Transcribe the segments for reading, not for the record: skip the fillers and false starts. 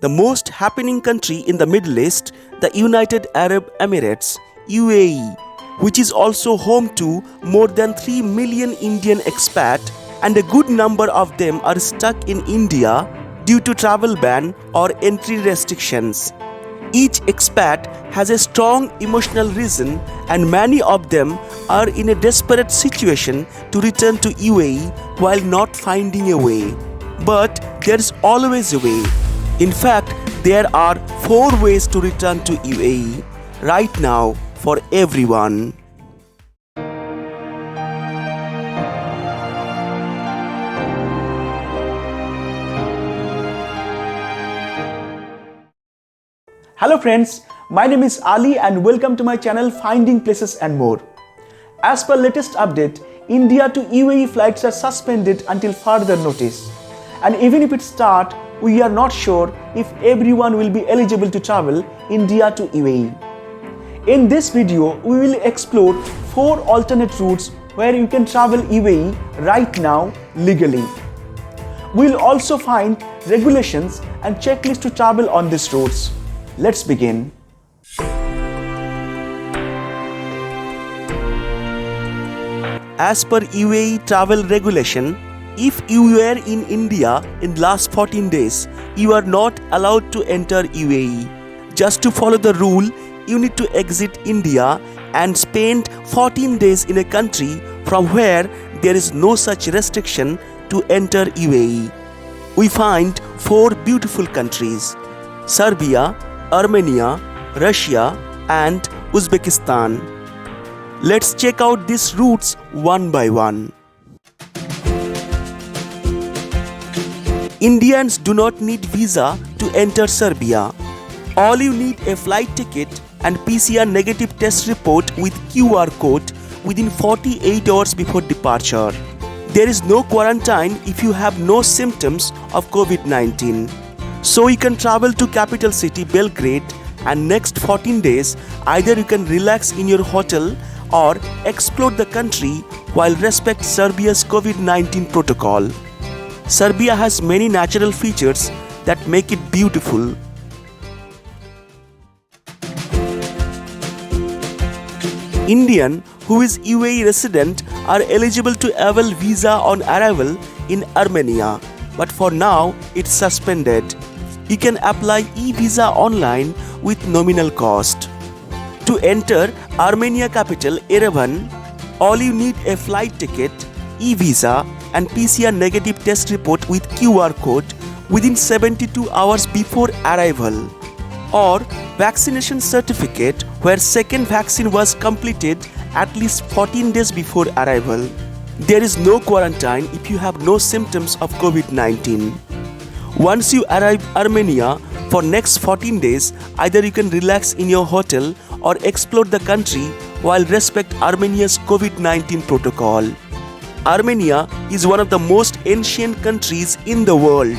The most happening country in the Middle East, the United Arab Emirates, UAE, which is also home to more than 3 million Indian expats, and a good number of them are stuck in India due to travel ban or entry restrictions. Each expat has a strong emotional reason, and many of them are in a desperate situation to return to UAE while not finding a way. But there is always a way. In fact, there are 4 ways to return to UAE right now for everyone. Hello friends, my name is Ali and welcome to my channel Finding Places and More. As per latest update, India to UAE flights are suspended until further notice. And even if it starts, we are not sure if everyone will be eligible to travel India to UAE. In this video, we will explore 4 alternate routes where you can travel UAE right now legally. We will also find regulations and checklists to travel on these routes. Let's begin. As per UAE travel regulation, if you were in India in last 14 days, you are not allowed to enter UAE. Just to follow the rule, you need to exit India and spend 14 days in a country from where there is no such restriction to enter UAE. We find 4 beautiful countries: Serbia, Armenia, Russia, and Uzbekistan. Let's check out these routes one by one. Indians do not need visa to enter Serbia. All you need a flight ticket and PCR negative test report with QR code within 48 hours before departure. There is no quarantine if you have no symptoms of COVID-19. So you can travel to capital city Belgrade, and next 14 days either you can relax in your hotel or explore the country while respect Serbia's COVID-19 protocol. Serbia has many natural features that make it beautiful. Indian who is UAE resident are eligible to avail visa on arrival in Armenia, but for now it's suspended. You can apply e-visa online with nominal cost. To enter Armenia capital Yerevan, all you need a flight ticket, e-visa, and PCR negative test report with QR code within 72 hours before arrival, or vaccination certificate where second vaccine was completed at least 14 days before arrival. There is no quarantine if you have no symptoms of COVID-19. Once you arrive Armenia, for next 14 days, either you can relax in your hotel or explore the country while respect Armenia's COVID-19 protocol. Armenia is one of the most ancient countries in the world,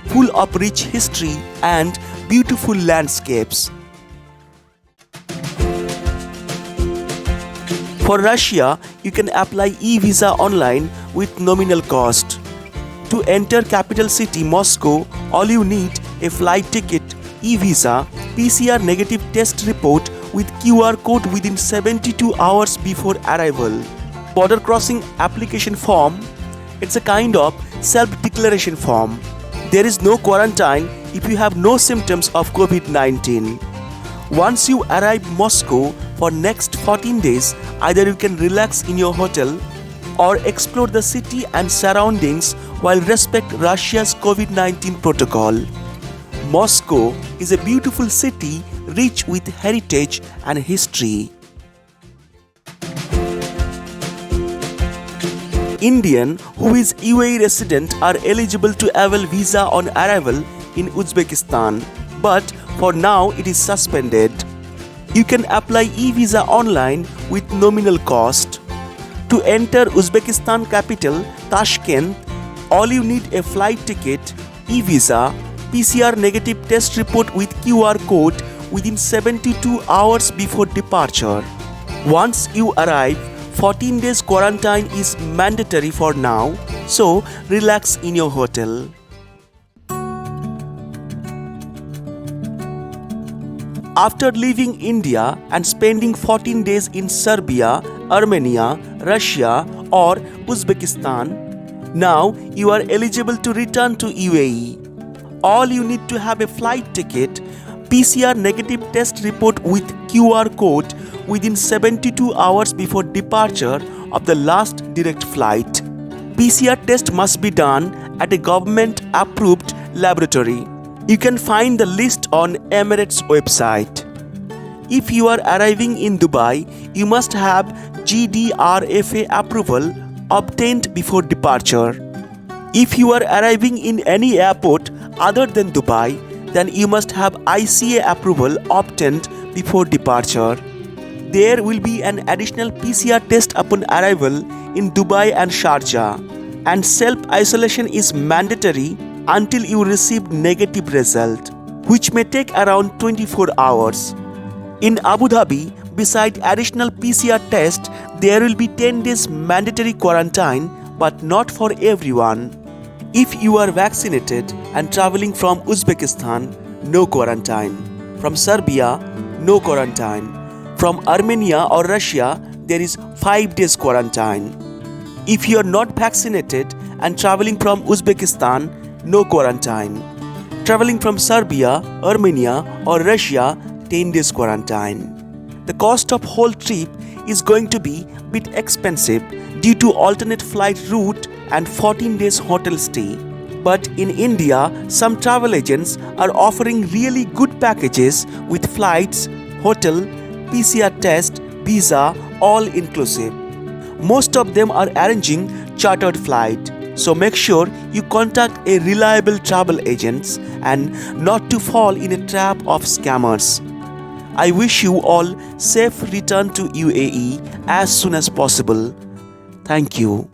full of rich history and beautiful landscapes. For Russia, you can apply e-visa online with nominal cost. To enter capital city Moscow, all you need a flight ticket, e-visa, PCR negative test report with QR code within 72 hours before arrival. Border crossing application form, it's a kind of self-declaration form. There is no quarantine if you have no symptoms of COVID-19. Once you arrive Moscow, for next 14 days, either you can relax in your hotel or explore the city and surroundings while respect Russia's COVID-19 protocol. Moscow is a beautiful city rich with heritage and history. Indian who is UAE resident are eligible to avail visa on arrival in Uzbekistan, but for now it is suspended. You can apply e-visa online with nominal cost. To enter Uzbekistan capital Tashkent, all you need a flight ticket, e-visa, PCR negative test report with QR code within 72 hours before departure. Once you arrive, 14 days quarantine is mandatory for now, so relax in your hotel. After leaving India and spending 14 days in Serbia, Armenia, Russia, or Uzbekistan, now you are eligible to return to UAE. All you need to have a flight ticket, PCR negative test report with QR code within 72 hours before departure of the last direct flight. PCR test must be done at a government-approved laboratory. You can find the list on Emirates website. If you are arriving in Dubai, you must have GDRFA approval obtained before departure. If you are arriving in any airport other than Dubai, then you must have ICA approval obtained before departure. There will be an additional PCR test upon arrival in Dubai and Sharjah, and self-isolation is mandatory until you receive negative result, which may take around 24 hours. In Abu Dhabi, beside additional PCR test, there will be 10 days mandatory quarantine, but not for everyone. If you are vaccinated and traveling from Uzbekistan, no quarantine. From Serbia, no quarantine. From Armenia or Russia, there is 5 days quarantine. If you are not vaccinated and traveling from Uzbekistan, no quarantine. Traveling from Serbia, Armenia or Russia, 10 days quarantine. The cost of whole trip is going to be a bit expensive due to alternate flight route and 14 days hotel stay. But in India, some travel agents are offering really good packages with flights, hotel, PCR test, visa, all inclusive. Most of them are arranging chartered flight. So make sure you contact a reliable travel agents and not to fall in a trap of scammers. I wish you all safe return to UAE as soon as possible. Thank you.